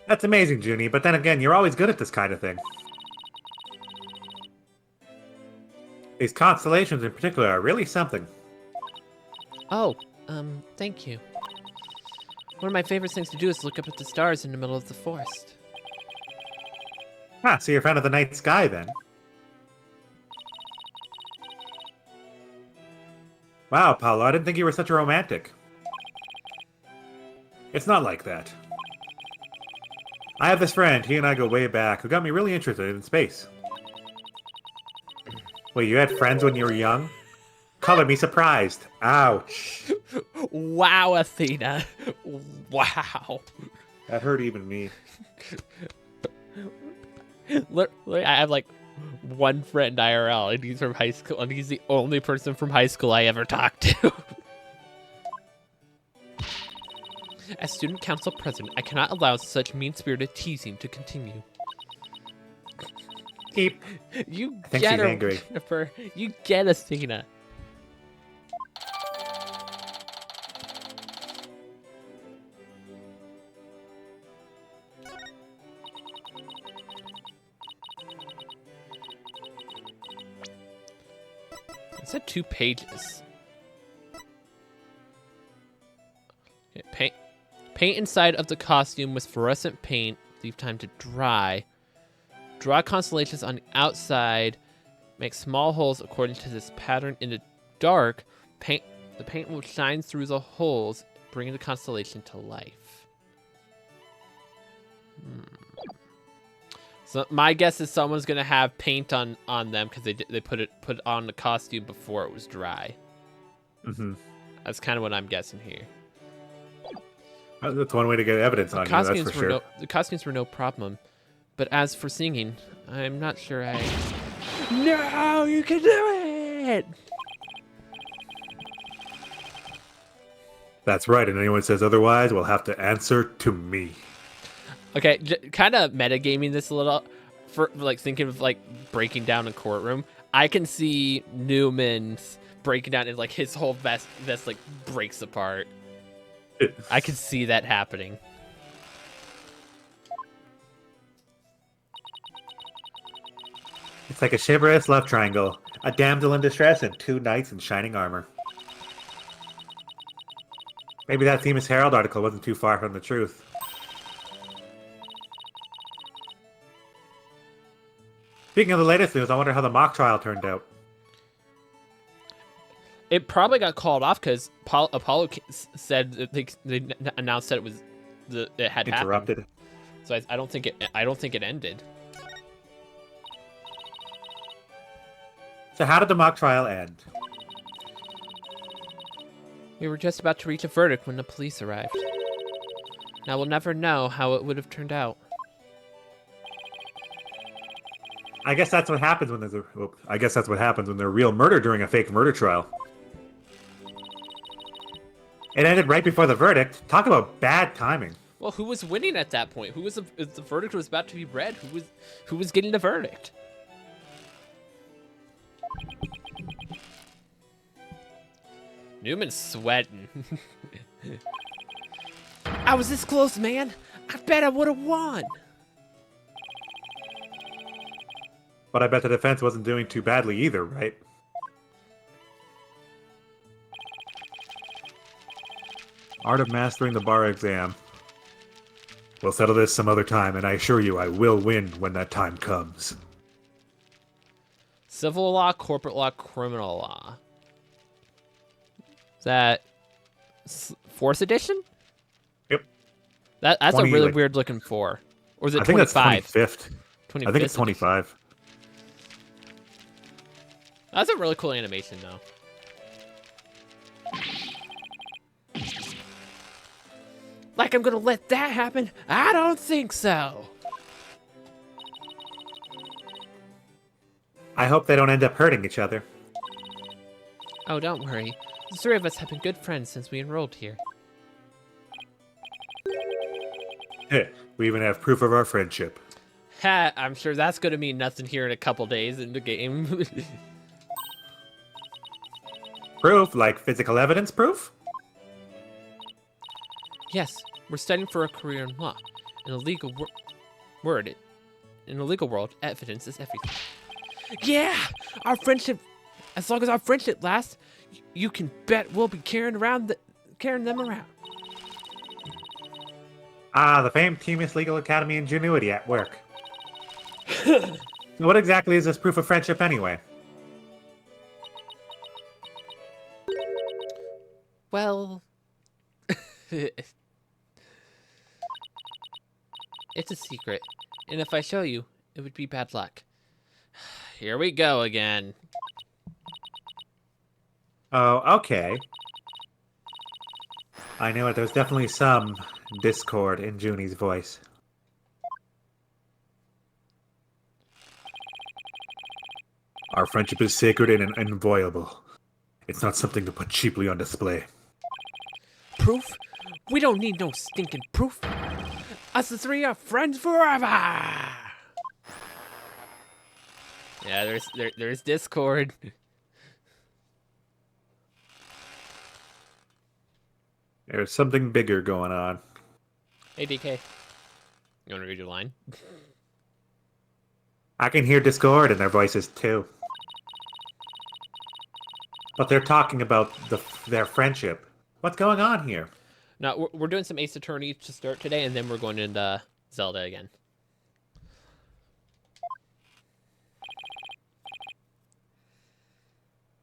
That's amazing, Junie, but then again, you're always good at this kind of thing. These constellations in particular are really something. Oh, thank you. One of my favorite things to do is look up at the stars in the middle of the forest. Ah, so you're a fan of the night sky, then? Wow, Paolo, I didn't think you were such a romantic. It's not like that. I have this friend, he and I go way back, who got me really interested in space. Wait, you had friends when you were young? Color me surprised. Ouch. Wow, Athena. Wow. That hurt even me. Literally, I have like one friend IRL, and he's from high school, and he's the only person from high school I ever talked to. As student council president, I cannot allow such mean-spirited teasing to continue. Keep. You I think get she's her, angry. Jennifer. You get Athena. It said 2 pages. Okay, paint inside of the costume with fluorescent paint. Leave time to dry. Draw constellations on the outside. Make small holes according to this pattern in the dark. The paint will shine through the holes, bringing the constellation to life. So my guess is someone's gonna have paint on them because they put on the costume before it was dry. Mm-hmm. That's kind of what I'm guessing here. That's one way to get evidence on you, that's for sure. The costumes were no problem, but as for singing, I'm not sure I... No, you can do it! That's right, and anyone says otherwise will have to answer to me. Okay, kind of metagaming this a little, for like thinking of like breaking down a courtroom. I can see Newman's breaking down and like his whole vest like breaks apart. I can see that happening. It's like a chivalrous love triangle. A damsel in distress and 2 knights in shining armor. Maybe that Themis Herald article wasn't too far from the truth. Speaking of the latest news, I wonder how the mock trial turned out. It probably got called off because Apollo said that they announced that it had Interrupted. happened. So I don't think it ended. So how did the mock trial end? We were just about to reach a verdict when the police arrived. Now we'll never know how it would have turned out. I guess that's what happens when there's a real murder during a fake murder trial. It ended right before the verdict. Talk about bad timing. Well, who was winning at that point? If the verdict was about to be read, who was getting the verdict? Newman's sweating. I was this close, man. I bet I would have won. But I bet the defense wasn't doing too badly either, right? Art of mastering the bar exam. We'll settle this some other time, and I assure you I will win when that time comes. Civil law, corporate law, criminal law. Is that Fourth edition? Yep. That's 20, a really like- weird looking 4. Or is it I think that's 25? 25th. I think it's 25. That's a really cool animation, though. Like I'm gonna let that happen? I don't think so. I hope they don't end up hurting each other. Oh, don't worry. The 3 of us have been good friends since we enrolled here. Heh, we even have proof of our friendship. Ha, I'm sure that's gonna mean nothing here in a couple days in the game. Proof? Like physical evidence proof? Yes, we're studying for a career in law. In a legal in a legal world, evidence is everything. Yeah, our friendship. As long as our friendship lasts, you can bet we'll be carrying them around. Ah, the famed Teamus Legal Academy ingenuity at work. What exactly is this proof of friendship anyway? Well, it's a secret, and if I show you, it would be bad luck. Here we go again. Oh, okay. I know it. There's definitely some discord in Junie's voice. Our friendship is sacred and inviolable. It's not something to put cheaply on display. Proof? We don't need no stinking proof. Us the 3 are friends forever. Yeah, there's discord. There's something bigger going on. Hey, DK. You want to read your line? I can hear discord in their voices too. But they're talking about their friendship. What's going on here? No, we're doing some Ace Attorney to start today, and then we're going into Zelda again.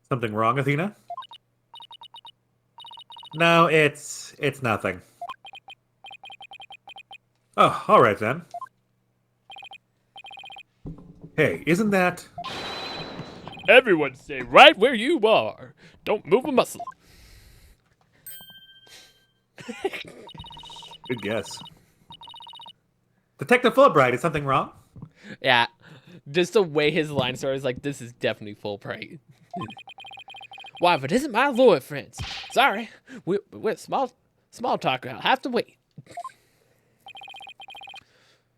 Something wrong, Athena? No, it's nothing. Oh, alright then. Hey, isn't that... Everyone stay right where you are. Don't move a muscle. Good guess. Detective Fulbright, is something wrong? Yeah, just the way his line started is like, this is definitely Fulbright. Why, if it isn't my lawyer friends. Sorry, we're small talk. I'll have to wait.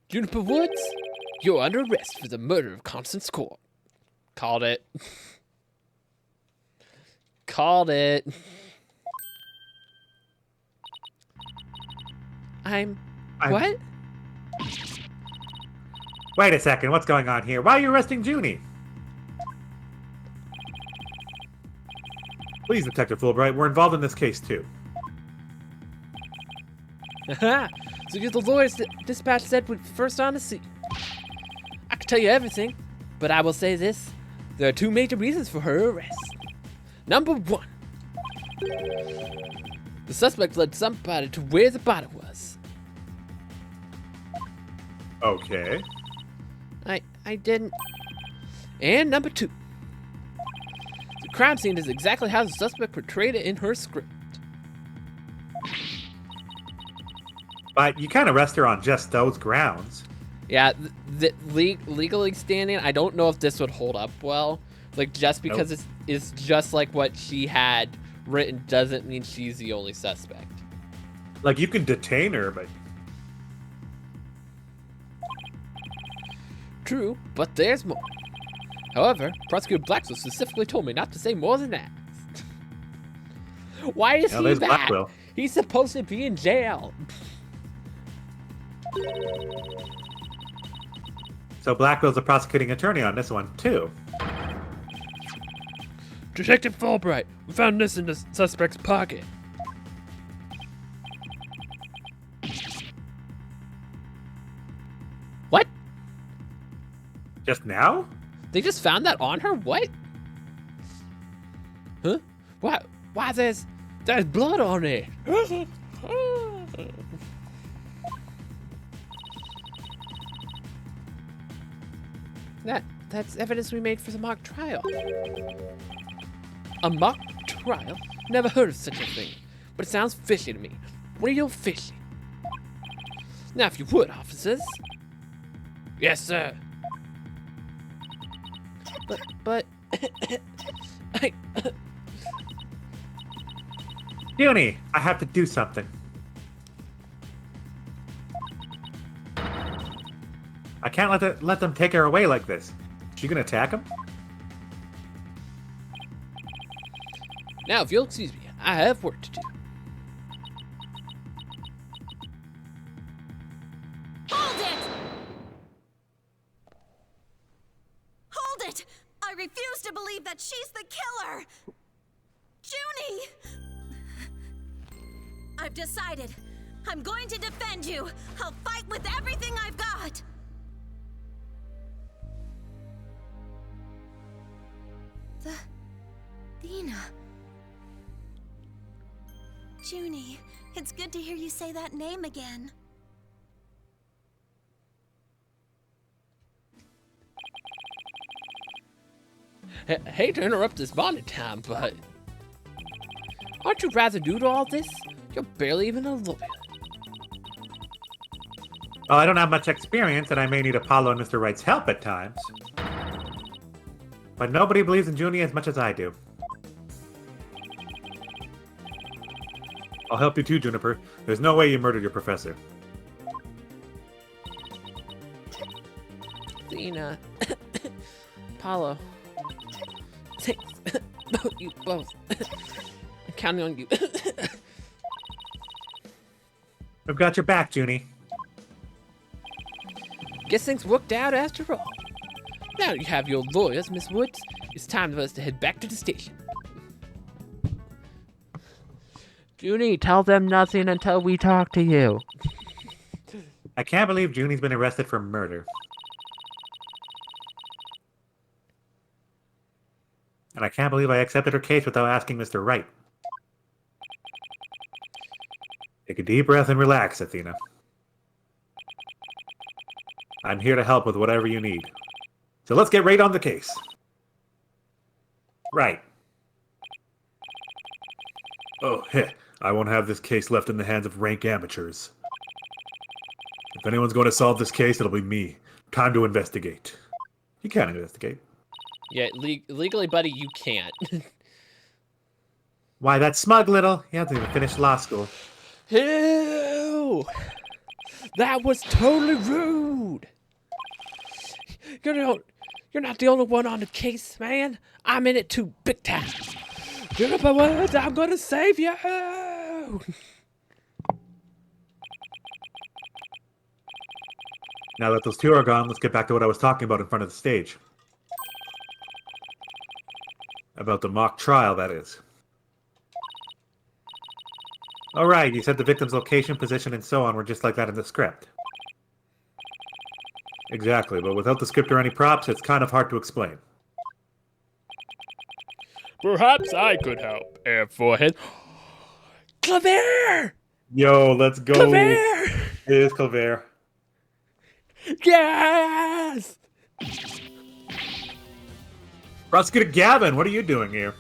Juniper Woods, you're under arrest for the murder of Constance Court. Called it. Called it. What? Wait a second, what's going on here? Why are you arresting Junie? Please, Detective Fulbright, we're involved in this case too. Haha, so you're the lawyers that dispatch said we're first on the scene. I can tell you everything, but I will say this. There are 2 major reasons for her arrest. Number 1. The suspect led somebody to where the body was. Okay. I didn't. And number 2. The crime scene is exactly how the suspect portrayed it in her script. But you can't arrest her on just those grounds. Yeah, legally standing, I don't know if this would hold up well. Like, just because it's just like what she had written doesn't mean she's the only suspect. Like, you can detain her, but... True, but there's more. However, Prosecutor Blackwell specifically told me not to say more than that. Why is he there's back? Blackwell. He's supposed to be in jail. So Blackwell's a prosecuting attorney on this one, too. Detective Fulbright, we found this in the suspect's pocket. What? Just now? They just found that on her? What? Huh? Why There's blood on it. That's evidence we made for the mock trial. A mock trial? Never heard of such a thing. But it sounds fishy to me. Real fishy. Now, if you would, officers. Yes, sir. But... Junie, I have to do something. I can't let them take her away like this. Is she gonna attack him? Now, if you'll excuse me, I have work to do. Hold it! Hold it! I refuse to believe that she's the killer! Junie! I've decided. I'm going to defend you. I'll fight with everything I've got. Athena. Junie, it's good to hear you say that name again. Hate to interrupt this bonding time, but... aren't you rather new to all this? You're barely even a lawyer. Well, I don't have much experience, and I may need Apollo and Mr. Wright's help at times. But nobody believes in Junie as much as I do. I'll help you too, Juniper. There's no way you murdered your professor. Athena. Apollo. Thanks. You both. I'm counting on you. I've got your back, Junie. Guess things worked out after all. Now you have your lawyers, Miss Woods. It's time for us to head back to the station. Junie, tell them nothing until we talk to you. I can't believe Junie's been arrested for murder. And I can't believe I accepted her case without asking Mr. Wright. Take a deep breath and relax, Athena. I'm here to help with whatever you need. So let's get right on the case. Right. Oh, I won't have this case left in the hands of rank amateurs. If anyone's going to solve this case, it'll be me. Time to investigate. You can't investigate. Yeah, legally, buddy, you can't. Why, that smug little... He hasn't even finished law school. Ew! That was totally rude! You're not the only one on the case, man. I'm in it too, big time. Juniper Woods, I'm gonna save you! Now that those two are gone, let's get back to what I was talking about in front of the stage. About the mock trial, that is. Alright, you said the victim's location, position, and so on were just like that in the script. Exactly, but without the script or any props, it's kind of hard to explain. Perhaps I could help, Air Forehead. Claver! Yo, let's go. Claver! It is Claver. Yes! Prosecutor Gavin, what are you doing here?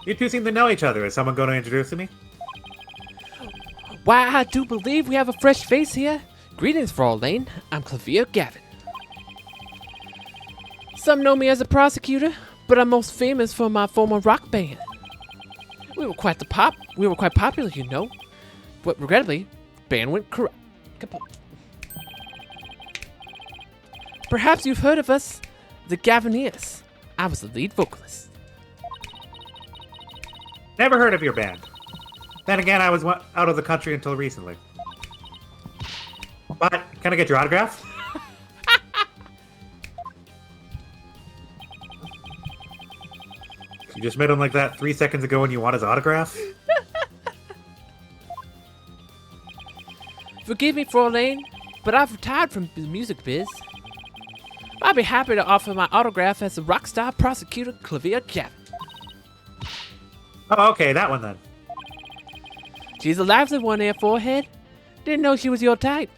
You two seem to know each other. Is someone going to introduce me? Why, I do believe we have a fresh face here. Greetings, Fraulein. I'm Claver Gavin. Some know me as a prosecutor, but I'm most famous for my former rock band. We were quite popular, you know. But regrettably, the band went corrupt. Kaput. Perhaps you've heard of us, the Gavineers. I was the lead vocalist. Never heard of your band. Then again, I was out of the country until recently. But, can I get your autograph? You just met him like that 3 seconds ago and you want his autograph? Forgive me, Fraulein, but I've retired from the music biz. I'd be happy to offer my autograph as the rockstar prosecutor Clavier Gavin. Oh, okay, that one then. She's a lively one there, forehead. Didn't know she was your type.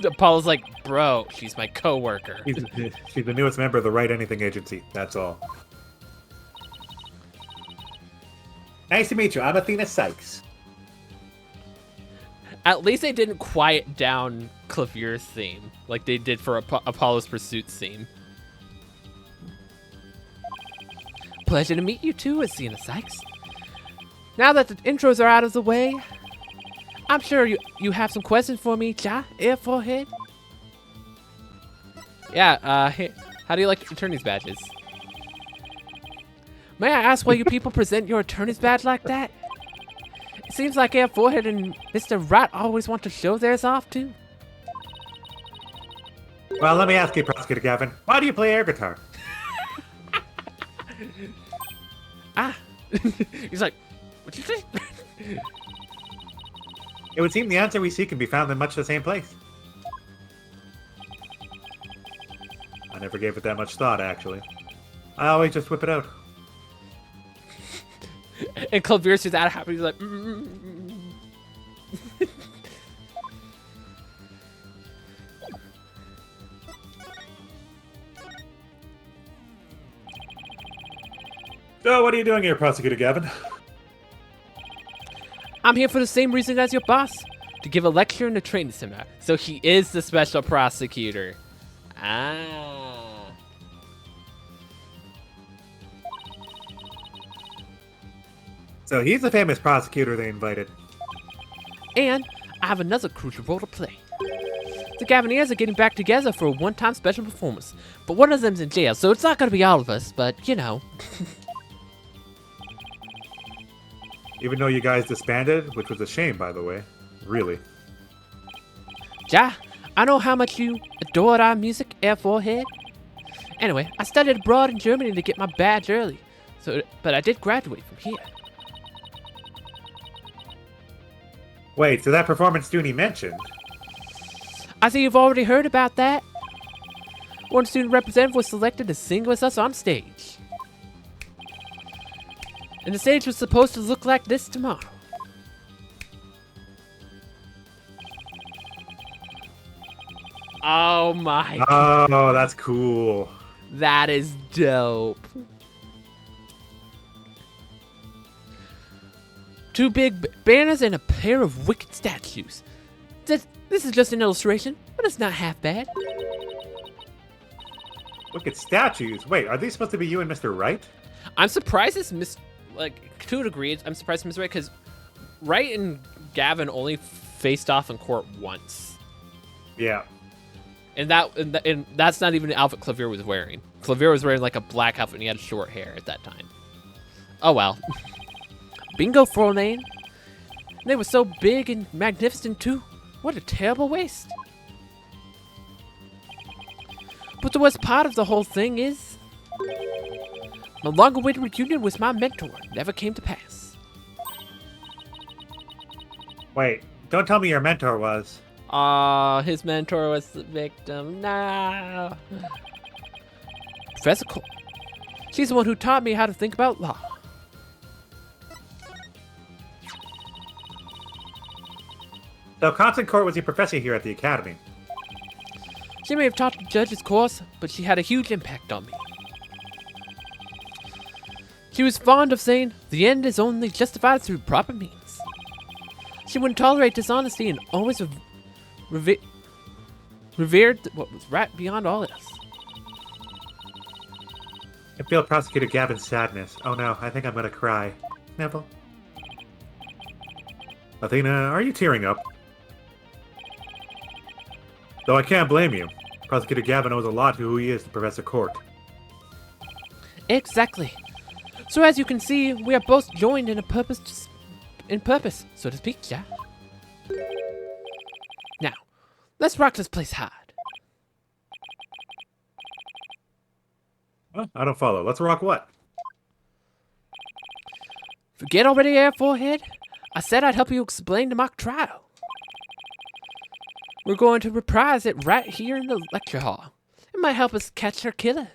Apollo's like, bro, she's my coworker. She's the newest member of the Write Anything Agency, that's all. Nice to meet you, I'm Athena Sykes. At least they didn't quiet down Clavier's theme like they did for Apollo's Pursuit's theme. Pleasure to meet you too, Athena Sykes. Now that the intros are out of the way, I'm sure you have some questions for me, Ja, Air Forehead? Yeah, how do you like attorney's badges? May I ask why you people present your attorney's badge like that? It seems like Air Forehead and Mr. Rat always want to show theirs off too. Well, let me ask you, Prosecutor Gavin, why do you play air guitar? He's like, what'd you say? It would seem the answer we seek can be found in much the same place. I never gave it that much thought, actually. I always just whip it out. And Clavier's just out of happy. He's like, So, what are you doing here, Prosecutor Gavin? I'm here for the same reason as your boss, to give a lecture in the training seminar. So he is the special prosecutor. Ah. So he's the famous prosecutor they invited. And I have another crucial role to play. The Gaviniers are getting back together for a one-time special performance, but one of them's in jail, so it's not going to be all of us, but you know. Even though you guys disbanded, which was a shame, by the way. Really. Ja, I know how much you adored our music, Air Forehead. Anyway, I studied abroad in Germany to get my badge early, but I did graduate from here. Wait, so that performance Dooney mentioned? I think you've already heard about that. One student representative was selected to sing with us on stage. And the stage was supposed to look like this tomorrow. Oh my. Oh, that's cool. That is dope. Two big banners and a pair of wicked statues. This is just an illustration, but it's not half bad. Look at statues. Wait, are these supposed to be you and Mr. Wright? I'm surprised it's to a degree. I'm surprised it's Miss Wright because Wright and Gavin only faced off in court once. Yeah. And that's not even the outfit Clavier was wearing. Clavier was wearing like a black outfit and he had short hair at that time. Oh well. Bingo, Fräulein. They were so big and magnificent too. What a terrible waste. But the worst part of the whole thing is my long-awaited reunion with my mentor never came to pass. Wait, don't tell me your mentor was. His mentor was the victim. No. Professor Cole. She's the one who taught me how to think about law. So Constant Court was your professor here at the academy. She may have taught the judge's course, but she had a huge impact on me. She was fond of saying, the end is only justified through proper means. She wouldn't tolerate dishonesty and always revered what was right beyond all else. I feel Prosecutor Gavin's sadness. Oh no, I think I'm gonna cry. Neville. Athena, are you tearing up? Though I can't blame you. Prosecutor Gavin owes a lot to who he is to Professor Court. Exactly. So as you can see, we are both joined in purpose, so to speak, yeah? Now, let's rock this place hard. Huh? I don't follow. Let's rock what? Forget already, Air Forehead? I said I'd help you explain the mock trial. We're going to reprise it right here in the lecture hall. It might help us catch her killer.